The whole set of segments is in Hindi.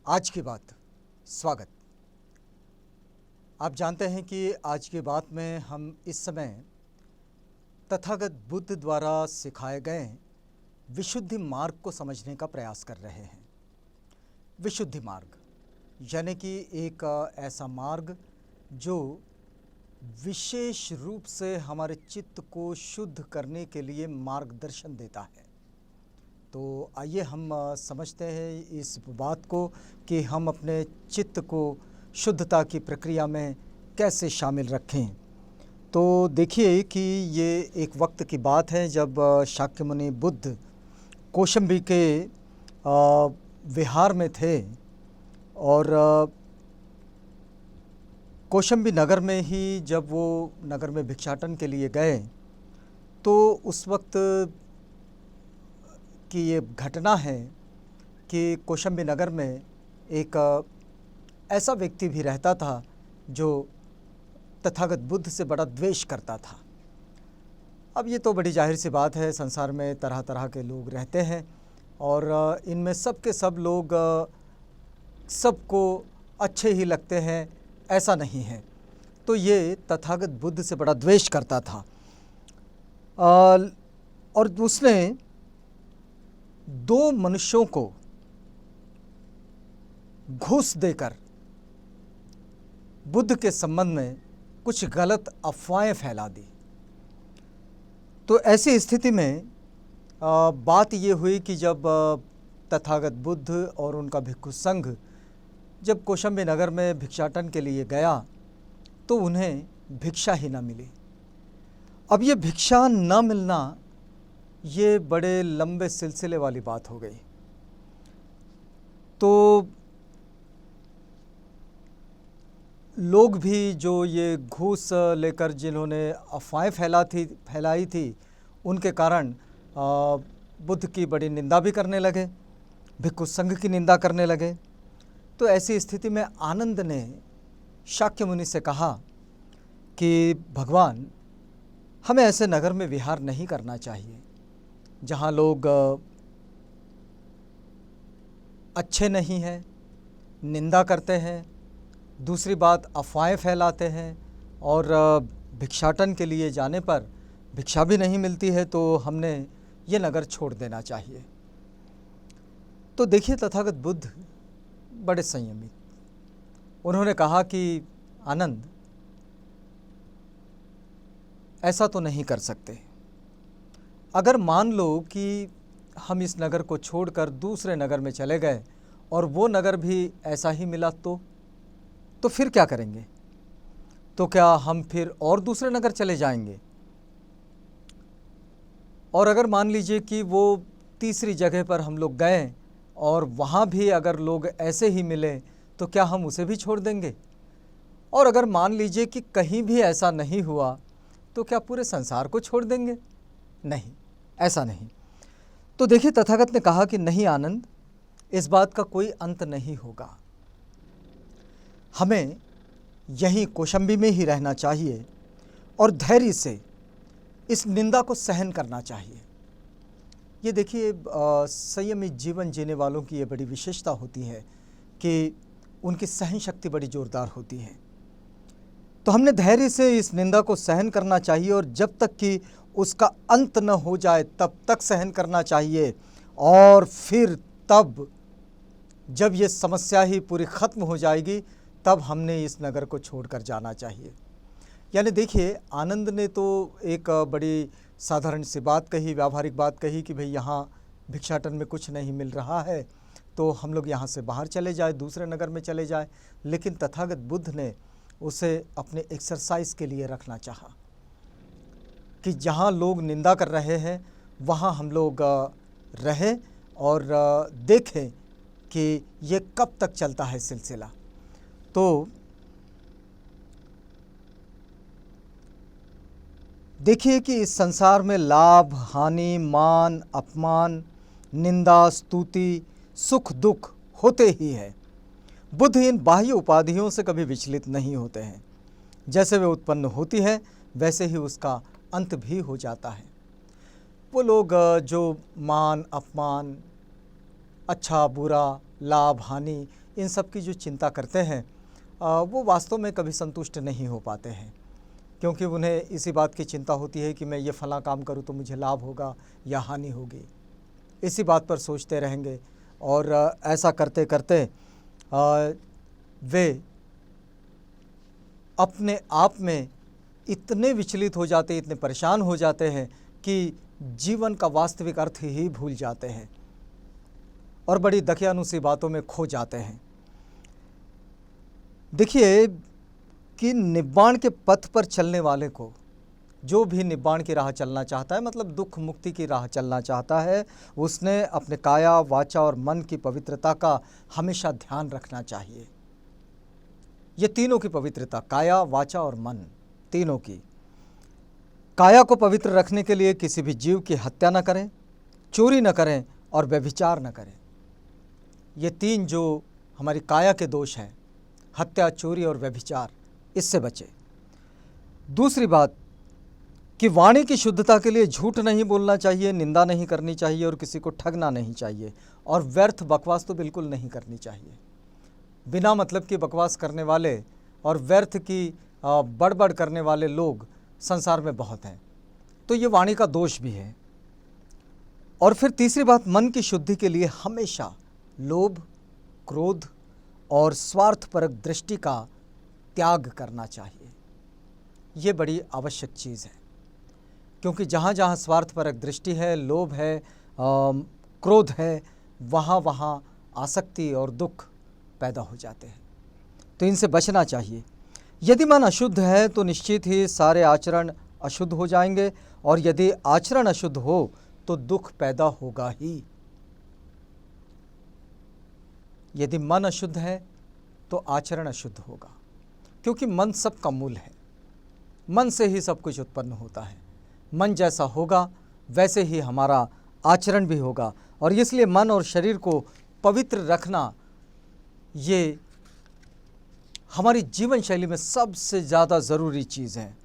आज की बात स्वागत। आप जानते हैं कि आज की बात में हम इस समय तथागत बुद्ध द्वारा सिखाए गए विशुद्धि मार्ग को समझने का प्रयास कर रहे हैं। विशुद्धि मार्ग यानी कि एक ऐसा मार्ग जो विशेष रूप से हमारे चित्त को शुद्ध करने के लिए मार्गदर्शन देता है। तो आइए हम समझते हैं इस बात को कि हम अपने चित्त को शुद्धता की प्रक्रिया में कैसे शामिल रखें। तो देखिए कि ये एक वक्त की बात है जब शाक्यमुनि बुद्ध कौशाम्बी के विहार में थे और कौशाम्बी नगर में ही जब वो नगर में भिक्षाटन के लिए गए तो उस वक्त कि ये घटना है कि कौशाम्बी नगर में एक ऐसा व्यक्ति भी रहता था जो तथागत बुद्ध से बड़ा द्वेष करता था। अब ये तो बड़ी जाहिर सी बात है, संसार में तरह तरह के लोग रहते हैं और इनमें सब के सब लोग सबको अच्छे ही लगते हैं, ऐसा नहीं है। तो ये तथागत बुद्ध से बड़ा द्वेष करता था और उसने दो मनुष्यों को घूस देकर बुद्ध के संबंध में कुछ गलत अफवाहें फैला दी। तो ऐसी स्थिति में बात ये हुई कि जब तथागत बुद्ध और उनका भिक्षु संघ जब कौशाम्बी नगर में भिक्षाटन के लिए गया तो उन्हें भिक्षा ही न मिली। अब ये भिक्षा न मिलना ये बड़े लंबे सिलसिले वाली बात हो गई। तो लोग भी जो ये घूस लेकर जिन्होंने अफवाहें फैलाई थी उनके कारण बुद्ध की बड़ी निंदा भी करने लगे, भिक्षु संघ की निंदा करने लगे। तो ऐसी स्थिति में आनंद ने शाक्यमुनि से कहा कि भगवान, हमें ऐसे नगर में विहार नहीं करना चाहिए जहाँ लोग अच्छे नहीं हैं, निंदा करते हैं, दूसरी बात अफवाहें फैलाते हैं और भिक्षाटन के लिए जाने पर भिक्षा भी नहीं मिलती है, तो हमने ये नगर छोड़ देना चाहिए। तो देखिए तथागत बुद्ध बड़े संयमित, उन्होंने कहा कि आनंद, ऐसा तो नहीं कर सकते। अगर मान लो कि हम इस नगर को छोड़कर दूसरे नगर में चले गए और वो नगर भी ऐसा ही मिला तो फिर क्या करेंगे? तो क्या हम फिर और दूसरे नगर चले जाएंगे? और अगर मान लीजिए कि वो तीसरी जगह पर हम लोग गए और वहाँ भी अगर लोग ऐसे ही मिले तो क्या हम उसे भी छोड़ देंगे? और अगर मान लीजिए कि कहीं भी ऐसा नहीं हुआ तो क्या पूरे संसार को छोड़ देंगे? नहीं, ऐसा नहीं। तो देखिए तथागत ने कहा कि नहीं आनंद, इस बात का कोई अंत नहीं होगा। हमें यहीं कौशाम्बी में ही रहना चाहिए और धैर्य से इस निंदा को सहन करना चाहिए। ये देखिए संयमित जीवन जीने वालों की ये बड़ी विशेषता होती है कि उनकी सहन शक्ति बड़ी जोरदार होती है। तो हमने धैर्य से इस निंदा को सहन करना चाहिए और जब तक कि उसका अंत न हो जाए तब तक सहन करना चाहिए, और फिर तब जब ये समस्या ही पूरी ख़त्म हो जाएगी तब हमने इस नगर को छोड़कर जाना चाहिए। यानी देखिए आनंद ने तो एक बड़ी साधारण सी बात कही, व्यावहारिक बात कही कि भाई यहाँ भिक्षाटन में कुछ नहीं मिल रहा है तो हम लोग यहाँ से बाहर चले जाए, दूसरे नगर में चले जाए। लेकिन तथागत बुद्ध ने उसे अपने एक्सरसाइज के लिए रखना चाहा कि जहाँ लोग निंदा कर रहे हैं वहाँ हम लोग रहें और देखें कि ये कब तक चलता है सिलसिला। तो देखिए कि इस संसार में लाभ, हानि, मान, अपमान, निंदा, स्तुति, सुख दुख होते ही है। बुद्ध इन बाह्य उपाधियों से कभी विचलित नहीं होते हैं। जैसे वे उत्पन्न होती है वैसे ही उसका अंत भी हो जाता है। वो लोग जो मान, अपमान, अच्छा बुरा, लाभ हानि, इन सब की जो चिंता करते हैं वो वास्तव में कभी संतुष्ट नहीं हो पाते हैं, क्योंकि उन्हें इसी बात की चिंता होती है कि मैं ये फलां काम करूँ तो मुझे लाभ होगा या हानि होगी। इसी बात पर सोचते रहेंगे और ऐसा करते करते वे अपने आप में इतने विचलित हो जाते, इतने परेशान हो जाते हैं कि जीवन का वास्तविक अर्थ ही भूल जाते हैं और बड़ी दकियानुसी बातों में खो जाते हैं। देखिए कि निब्बाण के पथ पर चलने वाले को, जो भी निब्बाण की राह चलना चाहता है, मतलब दुख मुक्ति की राह चलना चाहता है, उसने अपने काया, वाचा और मन की पवित्रता का हमेशा ध्यान रखना चाहिए। ये तीनों की पवित्रता, काया, वाचा और मन, तीनों की। काया को पवित्र रखने के लिए किसी भी जीव की हत्या न करें, चोरी न करें और व्यभिचार न करें। ये तीन जो हमारी काया के दोष हैं, हत्या, चोरी और व्यभिचार, इससे बचे। दूसरी बात कि वाणी की शुद्धता के लिए झूठ नहीं बोलना चाहिए, निंदा नहीं करनी चाहिए और किसी को ठगना नहीं चाहिए और व्यर्थ बकवास तो बिल्कुल नहीं करनी चाहिए। बिना मतलब की बकवास करने वाले और व्यर्थ की बड़बड़ करने वाले लोग संसार में बहुत हैं, तो ये वाणी का दोष भी है। और फिर तीसरी बात, मन की शुद्धि के लिए हमेशा लोभ, क्रोध और स्वार्थपरक दृष्टि का त्याग करना चाहिए। ये बड़ी आवश्यक चीज़ है, क्योंकि जहाँ जहाँ स्वार्थपरक दृष्टि है, लोभ है, क्रोध है, वहाँ वहाँ आसक्ति और दुख पैदा हो जाते हैं, तो इनसे बचना चाहिए। यदि मन अशुद्ध है तो निश्चित ही सारे आचरण अशुद्ध हो जाएंगे और यदि आचरण अशुद्ध हो तो दुख पैदा होगा ही। यदि मन अशुद्ध है तो आचरण अशुद्ध होगा, क्योंकि मन सबका मूल है। मन से ही सब कुछ उत्पन्न होता है। मन जैसा होगा वैसे ही हमारा आचरण भी होगा और इसलिए मन और शरीर को पवित्र रखना ये हमारी जीवन शैली में सबसे ज़्यादा ज़रूरी चीज़ है।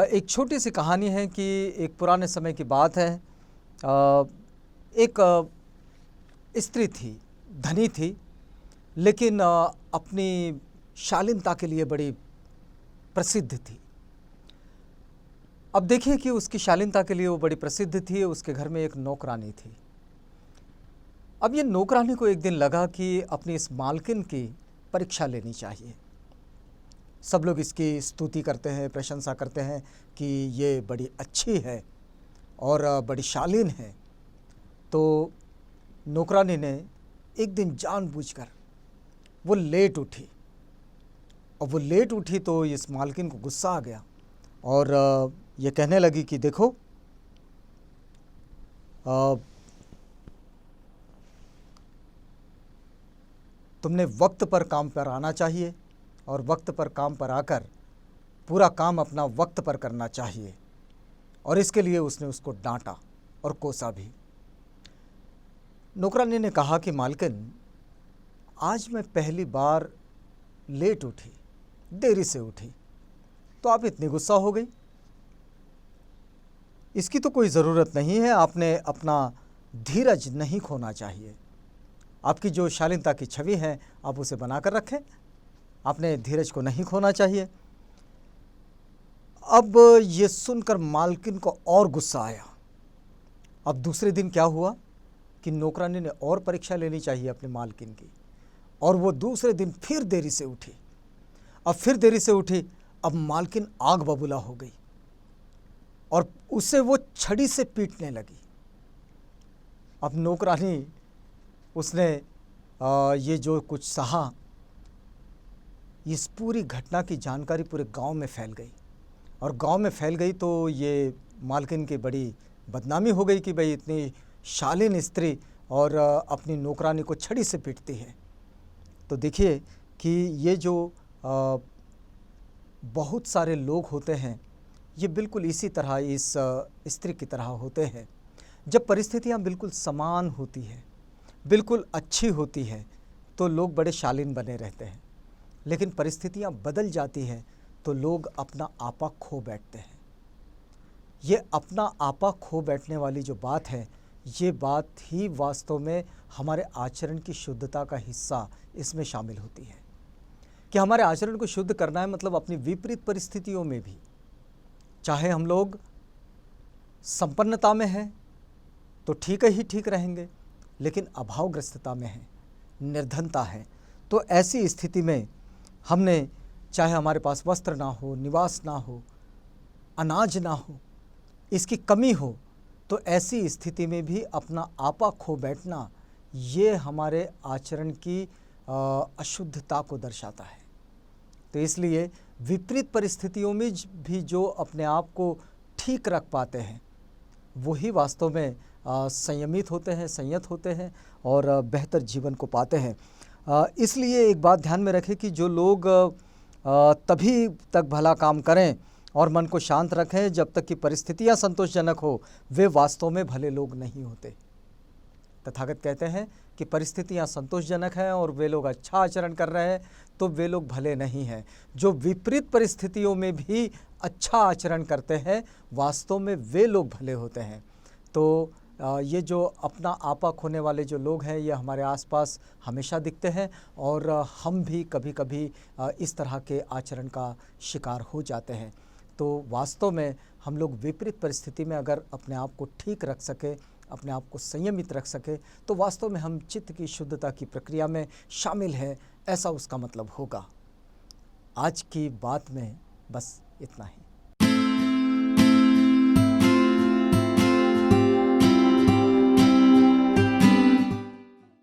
एक छोटी सी कहानी है कि एक पुराने समय की बात है। एक स्त्री थी, धनी थी, लेकिन अपनी शालीनता के लिए बड़ी प्रसिद्ध थी। अब देखिए कि उसकी शालीनता के लिए वो बड़ी प्रसिद्ध थी। उसके घर में एक नौकरानी थी। अब ये नौकरानी को एक दिन लगा कि अपनी इस मालकिन की परीक्षा लेनी चाहिए। सब लोग इसकी स्तुति करते हैं, प्रशंसा करते हैं कि ये बड़ी अच्छी है और बड़ी शालीन है। तो नौकरानी ने एक दिन जानबूझकर वो लेट उठी और वो लेट उठी तो इस मालकिन को गुस्सा आ गया और ये कहने लगी कि देखो, तुमने वक्त पर काम पर आना चाहिए और वक्त पर काम पर आकर पूरा काम अपना वक्त पर करना चाहिए। और इसके लिए उसने उसको डांटा और कोसा भी। नौकरानी ने कहा कि मालकिन, आज मैं पहली बार लेट उठी, देरी से उठी, तो आप इतनी गुस्सा हो गई? इसकी तो कोई ज़रूरत नहीं है। आपने अपना धीरज नहीं खोना चाहिए। आपकी जो शालीनता की छवि है आप उसे बनाकर रखें, आपने धीरज को नहीं खोना चाहिए। अब ये सुनकर मालकिन को और गुस्सा आया। अब दूसरे दिन क्या हुआ कि नौकरानी ने और परीक्षा लेनी चाहिए अपने मालकिन की, और वो दूसरे दिन फिर देरी से उठी। अब फिर देरी से उठी। अब मालकिन आग बबूला हो गई और उसे वो छड़ी से पीटने लगी। अब नौकरानी, उसने ये जो कुछ सहा, इस पूरी घटना की जानकारी पूरे गांव में फैल गई और गांव में फैल गई तो ये मालकिन की बड़ी बदनामी हो गई कि भाई इतनी शालीन स्त्री और अपनी नौकरानी को छड़ी से पीटती है। तो देखिए कि ये जो बहुत सारे लोग होते हैं, ये बिल्कुल इसी तरह इस स्त्री की तरह होते हैं। जब परिस्थितियां बिल्कुल समान होती है, बिल्कुल अच्छी होती है, तो लोग बड़े शालीन बने रहते हैं। लेकिन परिस्थितियां बदल जाती हैं तो लोग अपना आपा खो बैठते हैं। ये अपना आपा खो बैठने वाली जो बात है, ये बात ही वास्तव में हमारे आचरण की शुद्धता का हिस्सा इसमें शामिल होती है कि हमारे आचरण को शुद्ध करना है, मतलब अपनी विपरीत परिस्थितियों में भी, चाहे हम लोग संपन्नता में हैं तो ठीक ही ठीक रहेंगे, लेकिन अभावग्रस्तता में हैं, निर्धनता है, तो ऐसी स्थिति में हमने, चाहे हमारे पास वस्त्र ना हो, निवास ना हो, अनाज ना हो, इसकी कमी हो, तो ऐसी स्थिति में भी अपना आपा खो बैठना, ये हमारे आचरण की अशुद्धता को दर्शाता है। तो इसलिए विपरीत परिस्थितियों में भी जो अपने आप को ठीक रख पाते हैं, वही वास्तव में संयमित होते हैं, संयत होते हैं और बेहतर जीवन को पाते हैं। इसलिए एक बात ध्यान में रखें कि जो लोग तभी तक भला काम करें और मन को शांत रखें जब तक कि परिस्थितियां संतोषजनक हो, वे वास्तव में भले लोग नहीं होते। तथागत कहते हैं कि परिस्थितियां संतोषजनक हैं और वे लोग अच्छा आचरण कर रहे हैं, तो वे लोग भले नहीं हैं। जो विपरीत परिस्थितियों में भी अच्छा आचरण करते हैं, वास्तव में वे लोग भले होते हैं। तो ये जो अपना आपा खोने वाले जो लोग हैं, ये हमारे आसपास हमेशा दिखते हैं और हम भी कभी कभी इस तरह के आचरण का शिकार हो जाते हैं। तो वास्तव में हम लोग विपरीत परिस्थिति में अगर अपने आप को ठीक रख सके, अपने आप को संयमित रख सके, तो वास्तव में हम चित्त की शुद्धता की प्रक्रिया में शामिल हैं, ऐसा उसका मतलब होगा। आज की बात में बस इतना ही।